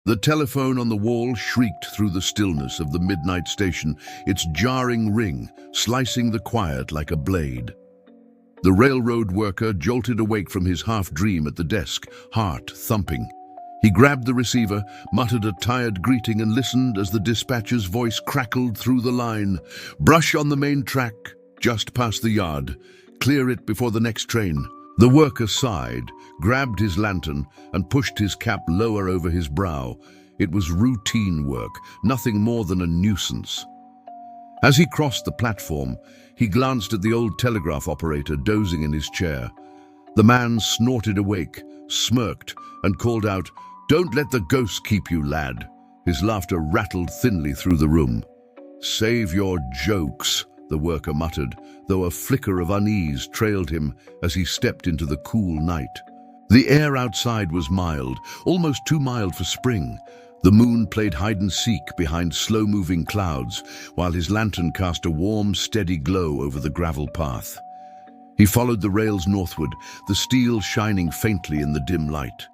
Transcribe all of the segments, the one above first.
The telephone on the wall shrieked through the stillness of the midnight station, its jarring ring slicing the quiet like a blade. The railroad worker jolted awake from his half-dream at the desk, heart thumping. He grabbed the receiver, muttered a tired greeting, and listened as the dispatcher's voice crackled through the line. "Brush on the main track, just past the yard. Clear it before the next train." The worker sighed, grabbed his lantern, and pushed his cap lower over his brow. It was routine work, nothing more than a nuisance. As he crossed the platform, he glanced at the old telegraph operator dozing in his chair. The man snorted awake, smirked, and called out, "Don't let the ghosts keep you, lad." His laughter rattled thinly through the room. "Save your jokes," the worker muttered, though a flicker of unease trailed him as he stepped into the cool night. The air outside was mild, almost too mild for spring. The moon played hide-and-seek behind slow-moving clouds, while his lantern cast a warm, steady glow over the gravel path. He followed the rails northward, the steel shining faintly in the dim light.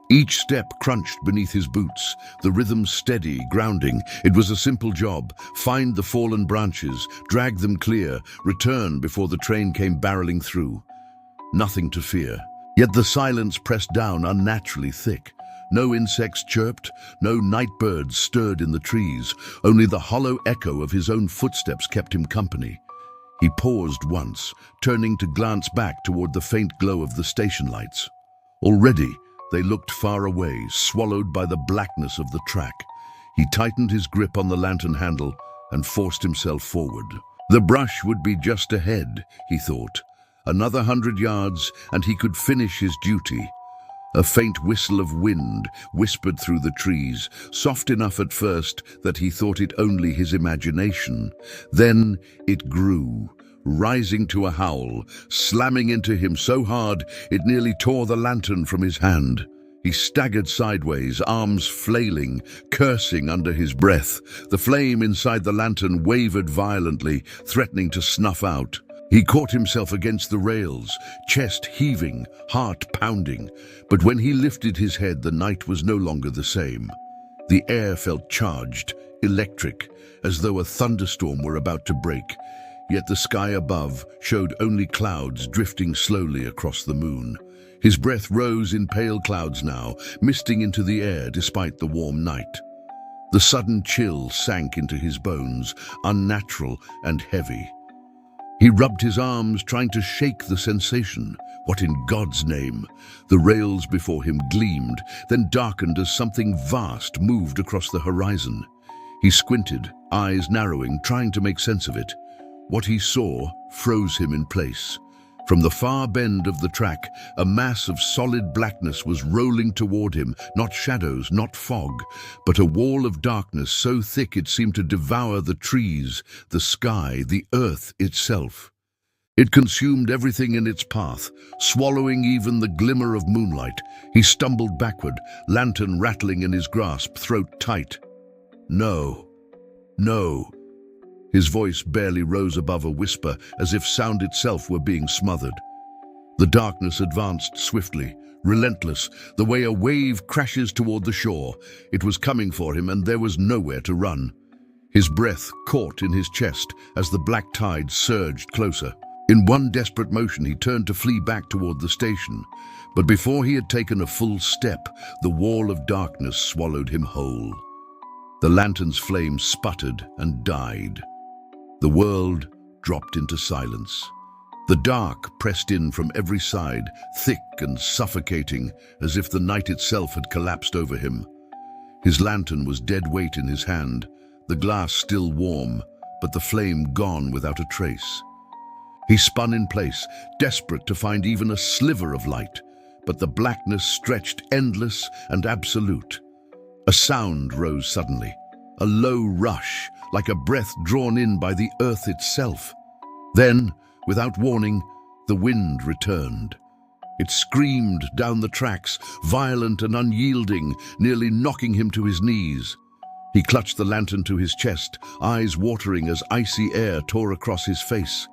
Each step crunched beneath his boots, the rhythm steady, grounding. It was a simple job: find the fallen branches, drag them clear, return before the train came barreling through. Nothing to fear. Yet the silence pressed down unnaturally thick. No insects chirped, no night birds stirred in the trees. Only the hollow echo of his own footsteps kept him company. He paused once, turning to glance back toward the faint glow of the station lights. Already, they looked far away, swallowed by the blackness of the track. He tightened his grip on the lantern handle and forced himself forward. The brush would be just ahead, he thought. Another 100 yards, and he could finish his duty. A faint whistle of wind whispered through the trees, soft enough at first that he thought it only his imagination. Then it grew, rising to a howl, slamming into him so hard it nearly tore the lantern from his hand. He staggered sideways, arms flailing, cursing under his breath. The flame inside the lantern wavered violently, threatening to snuff out. He caught himself against the rails, chest heaving, heart pounding. But when he lifted his head, the night was no longer the same. The air felt charged, electric, as though a thunderstorm were about to break. Yet the sky above showed only clouds drifting slowly across the moon. His breath rose in pale clouds now, misting into the air despite the warm night. The sudden chill sank into his bones, unnatural and heavy. He rubbed his arms, trying to shake the sensation. What in God's name? The rails before him gleamed, then darkened as something vast moved across the horizon. He squinted, eyes narrowing, trying to make sense of it. What he saw froze him in place. From the far bend of the track, a mass of solid blackness was rolling toward him, not shadows, not fog, but a wall of darkness so thick it seemed to devour the trees, the sky, the earth itself. It consumed everything in its path, swallowing even the glimmer of moonlight. He stumbled backward, lantern rattling in his grasp, throat tight. "No, no." His voice barely rose above a whisper, as if sound itself were being smothered. The darkness advanced swiftly, relentless, the way a wave crashes toward the shore. It was coming for him, and there was nowhere to run. His breath caught in his chest as the black tide surged closer. In one desperate motion, he turned to flee back toward the station. But before he had taken a full step, the wall of darkness swallowed him whole. The lantern's flame sputtered and died. The world dropped into silence. The dark pressed in from every side, thick and suffocating, as if the night itself had collapsed over him. His lantern was dead weight in his hand, the glass still warm, but the flame gone without a trace. He spun in place, desperate to find even a sliver of light, but the blackness stretched endless and absolute. A sound rose suddenly, a low rush, like a breath drawn in by the earth itself. Then, without warning, the wind returned. It screamed down the tracks, violent and unyielding, nearly knocking him to his knees. He clutched the lantern to his chest, eyes watering as icy air tore across his face.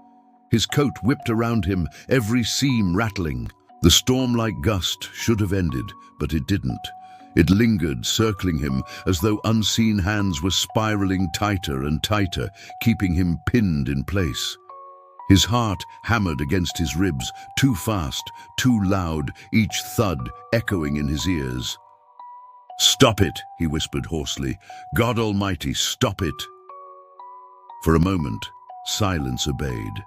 His coat whipped around him, every seam rattling. The storm-like gust should have ended, but it didn't. It lingered, circling him, as though unseen hands were spiraling tighter and tighter, keeping him pinned in place. His heart hammered against his ribs, too fast, too loud, each thud echoing in his ears. "Stop it," he whispered hoarsely. "God Almighty, stop it." For a moment, silence obeyed.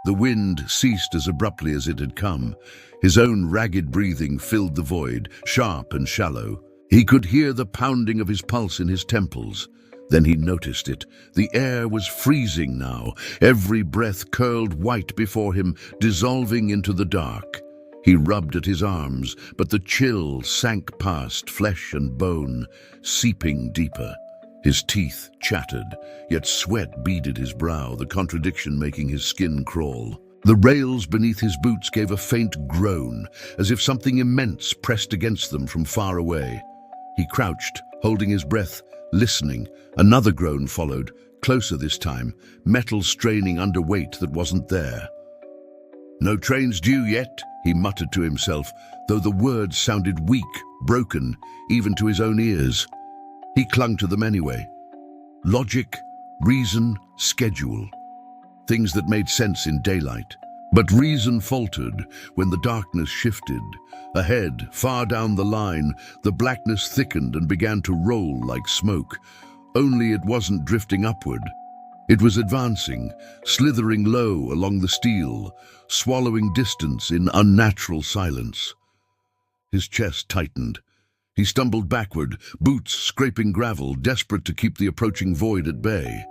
The wind ceased as abruptly as it had come. His own ragged breathing filled the void, sharp and shallow. He could hear the pounding of his pulse in his temples. Then he noticed it. The air was freezing now. Every breath curled white before him, dissolving into the dark. He rubbed at his arms, but the chill sank past flesh and bone, seeping deeper. His teeth chattered, yet sweat beaded his brow, the contradiction making his skin crawl. The rails beneath his boots gave a faint groan, as if something immense pressed against them from far away. He crouched, holding his breath, listening. Another groan followed, closer this time, metal straining under weight that wasn't there. "No trains due yet," he muttered to himself, though the words sounded weak, broken, even to his own ears. He clung to them anyway. Logic, reason, schedule. Things that made sense in daylight. But reason faltered when the darkness shifted. Ahead, far down the line, the blackness thickened and began to roll like smoke. Only it wasn't drifting upward. It was advancing, slithering low along the steel, swallowing distance in unnatural silence. His chest tightened. He stumbled backward, boots scraping gravel, desperate to keep the approaching void at bay.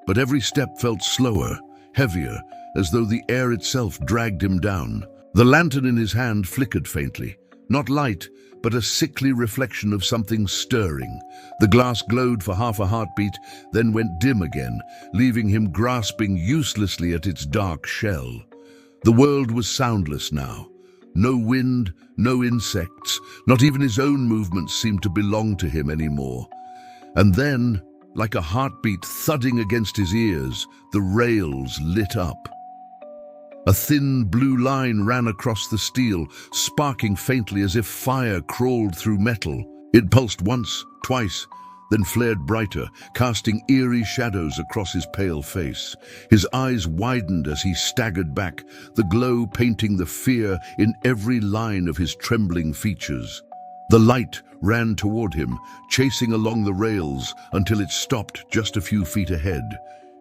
But every step felt slower, heavier, as though the air itself dragged him down. The lantern in his hand flickered faintly. Not light, but a sickly reflection of something stirring. The glass glowed for half a heartbeat, then went dim again, leaving him grasping uselessly at its dark shell. The world was soundless now. No wind, no insects, not even his own movements seemed to belong to him anymore. And then, like a heartbeat thudding against his ears, the rails lit up. A thin blue line ran across the steel, sparking faintly as if fire crawled through metal. It pulsed once, twice, then flared brighter, casting eerie shadows across his pale face. His eyes widened as he staggered back, the glow painting the fear in every line of his trembling features. The light ran toward him, chasing along the rails until it stopped just a few feet ahead.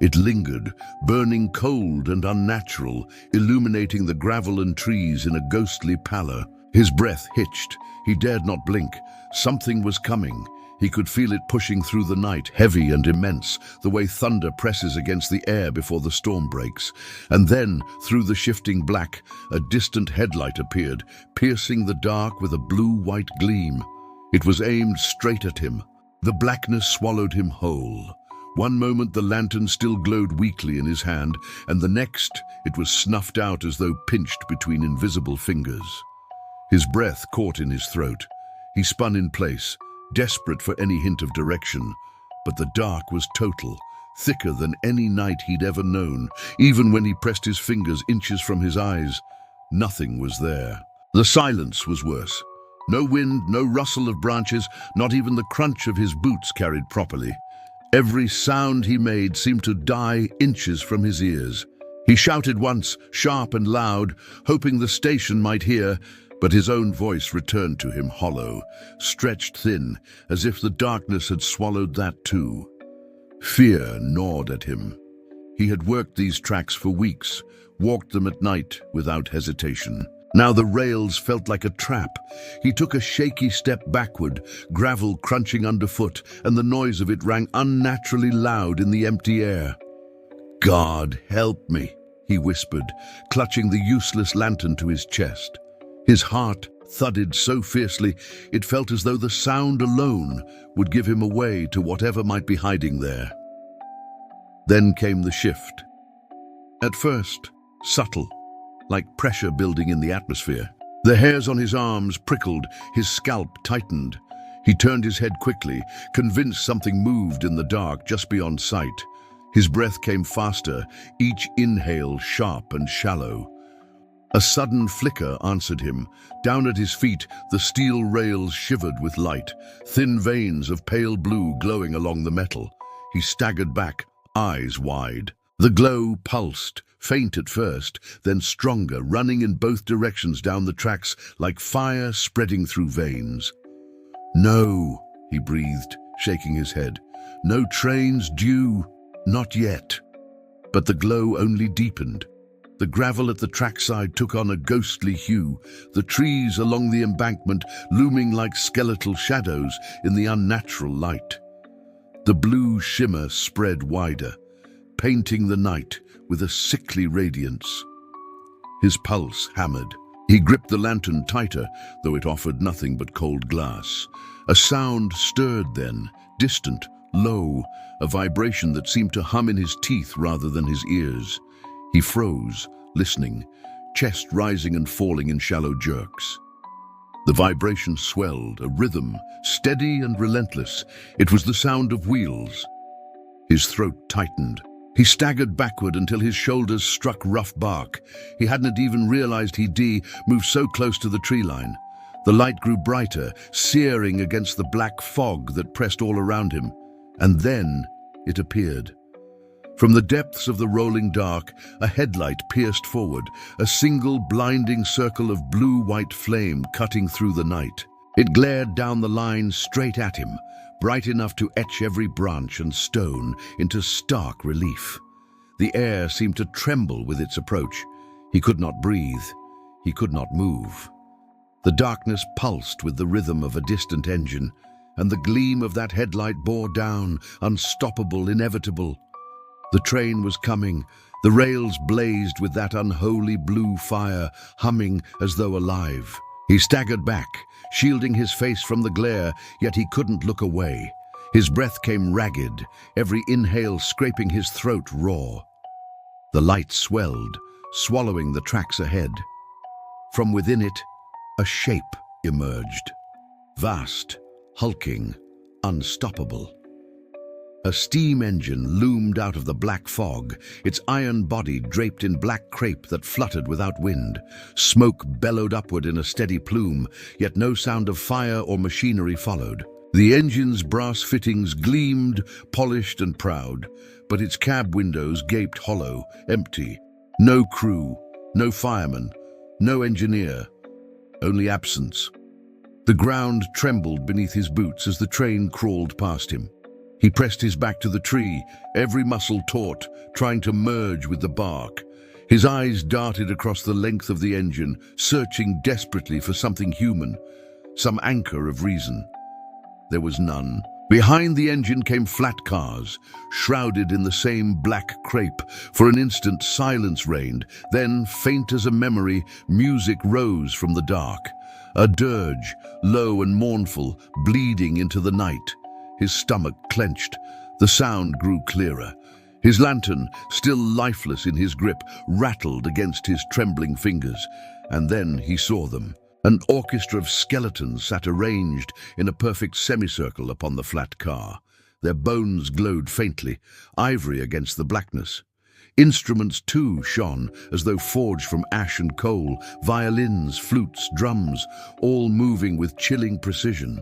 It lingered, burning cold and unnatural, illuminating the gravel and trees in a ghostly pallor. His breath hitched. He dared not blink. Something was coming. He could feel it pushing through the night, heavy and immense, the way thunder presses against the air before the storm breaks. And then, through the shifting black, a distant headlight appeared, piercing the dark with a blue-white gleam. It was aimed straight at him. The blackness swallowed him whole. One moment the lantern still glowed weakly in his hand, and the next it was snuffed out as though pinched between invisible fingers. His breath caught in his throat. He spun in place, desperate for any hint of direction. But the dark was total, thicker than any night he'd ever known. Even when he pressed his fingers inches from his eyes, nothing was there. The silence was worse. No wind, no rustle of branches, not even the crunch of his boots carried properly. Every sound he made seemed to die inches from his ears. He shouted once, sharp and loud, hoping the station might hear, but his own voice returned to him hollow, stretched thin, as if the darkness had swallowed that too. Fear gnawed at him. He had worked these tracks for weeks, walked them at night without hesitation. Now the rails felt like a trap. He took a shaky step backward, gravel crunching underfoot, and the noise of it rang unnaturally loud in the empty air. "God help me," he whispered, clutching the useless lantern to his chest. His heart thudded so fiercely it felt as though the sound alone would give him away to whatever might be hiding there. Then came the shift. At first, subtle, like pressure building in the atmosphere. The hairs on his arms prickled, his scalp tightened. He turned his head quickly, convinced something moved in the dark just beyond sight. His breath came faster, each inhale sharp and shallow. A sudden flicker answered him. Down at his feet, the steel rails shivered with light, thin veins of pale blue glowing along the metal. He staggered back, eyes wide. The glow pulsed, faint at first, then stronger, running in both directions down the tracks like fire spreading through veins. "No," he breathed, shaking his head. "No trains due. Not yet." But the glow only deepened. The gravel at the trackside took on a ghostly hue, the trees along the embankment looming like skeletal shadows in the unnatural light. The blue shimmer spread wider, painting the night with a sickly radiance. His pulse hammered. He gripped the lantern tighter, though it offered nothing but cold glass. A sound stirred then, distant, low, a vibration that seemed to hum in his teeth rather than his ears. He froze, listening, chest rising and falling in shallow jerks. The vibration swelled, a rhythm, steady and relentless. It was the sound of wheels. His throat tightened. He staggered backward until his shoulders struck rough bark. He hadn't even realized he'd moved so close to the tree line. The light grew brighter, searing against the black fog that pressed all around him. And then it appeared. From the depths of the rolling dark, a headlight pierced forward, a single blinding circle of blue-white flame cutting through the night. It glared down the line straight at him, bright enough to etch every branch and stone into stark relief. The air seemed to tremble with its approach. He could not breathe. He could not move. The darkness pulsed with the rhythm of a distant engine, and the gleam of that headlight bore down, unstoppable, inevitable. The train was coming. The rails blazed with that unholy blue fire, humming as though alive. He staggered back, shielding his face from the glare, yet he couldn't look away. His breath came ragged, every inhale scraping his throat raw. The light swelled, swallowing the tracks ahead. From within it, a shape emerged. Vast, hulking, unstoppable. A steam engine loomed out of the black fog, its iron body draped in black crepe that fluttered without wind. Smoke bellowed upward in a steady plume, yet no sound of fire or machinery followed. The engine's brass fittings gleamed, polished and proud, but its cab windows gaped hollow, empty. No crew, no fireman, no engineer, only absence. The ground trembled beneath his boots as the train crawled past him. He pressed his back to the tree, every muscle taut, trying to merge with the bark. His eyes darted across the length of the engine, searching desperately for something human, some anchor of reason. There was none. Behind the engine came flat cars, shrouded in the same black crepe. For an instant, silence reigned. Then, faint as a memory, music rose from the dark. A dirge, low and mournful, bleeding into the night. His stomach clenched. The sound grew clearer. His lantern, still lifeless in his grip, rattled against his trembling fingers. And then he saw them. An orchestra of skeletons sat arranged in a perfect semicircle upon the flat car. Their bones glowed faintly, ivory against the blackness. Instruments too shone, as though forged from ash and coal, violins, flutes, drums, all moving with chilling precision.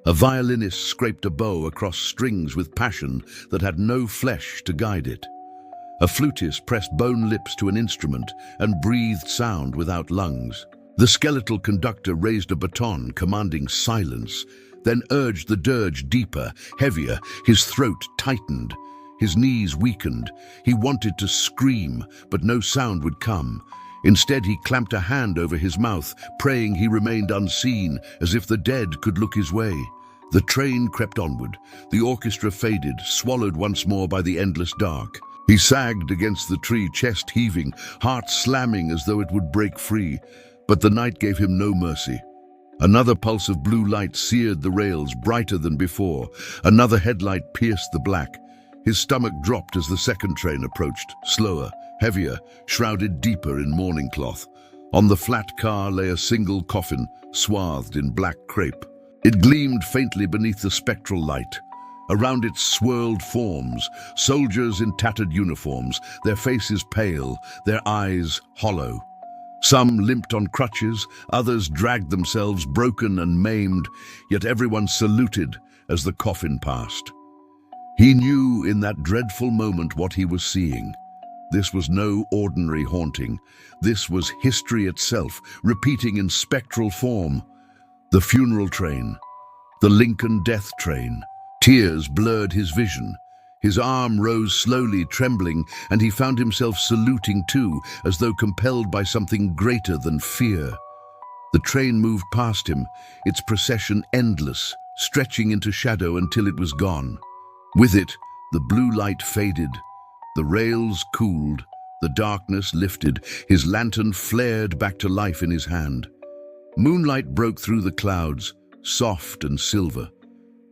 A violinist scraped a bow across strings with passion that had no flesh to guide it. A flutist pressed bone lips to an instrument and breathed sound without lungs. The skeletal conductor raised a baton commanding silence, then urged the dirge deeper, heavier. His throat tightened. His knees weakened. He wanted to scream, but no sound would come. Instead, he clamped a hand over his mouth, praying he remained unseen, as if the dead could look his way. The train crept onward. The orchestra faded, swallowed once more by the endless dark. He sagged against the tree, chest heaving, heart slamming as though it would break free. But the night gave him no mercy. Another pulse of blue light seared the rails, brighter than before. Another headlight pierced the black. His stomach dropped as the second train approached, slower, heavier, shrouded deeper in mourning cloth. On the flat car lay a single coffin, swathed in black crepe. It gleamed faintly beneath the spectral light. Around it swirled forms, soldiers in tattered uniforms, their faces pale, their eyes hollow. Some limped on crutches, others dragged themselves broken and maimed, yet everyone saluted as the coffin passed. He knew in that dreadful moment what he was seeing. This was no ordinary haunting. This was history itself, repeating in spectral form. The funeral train, the Lincoln death train. Tears blurred his vision. His arm rose slowly, trembling, and he found himself saluting too, as though compelled by something greater than fear. The train moved past him, its procession endless, stretching into shadow until it was gone. With it, the blue light faded, the rails cooled, the darkness lifted, his lantern flared back to life in his hand. Moonlight broke through the clouds, soft and silver.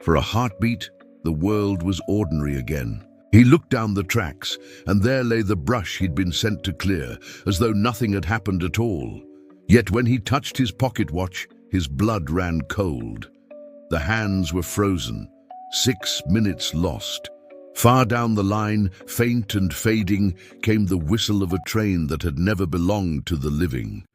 For a heartbeat, the world was ordinary again. He looked down the tracks, and there lay the brush he'd been sent to clear, as though nothing had happened at all. Yet when he touched his pocket watch, his blood ran cold. The hands were frozen, 6 minutes lost. Far down the line, faint and fading, came the whistle of a train that had never belonged to the living.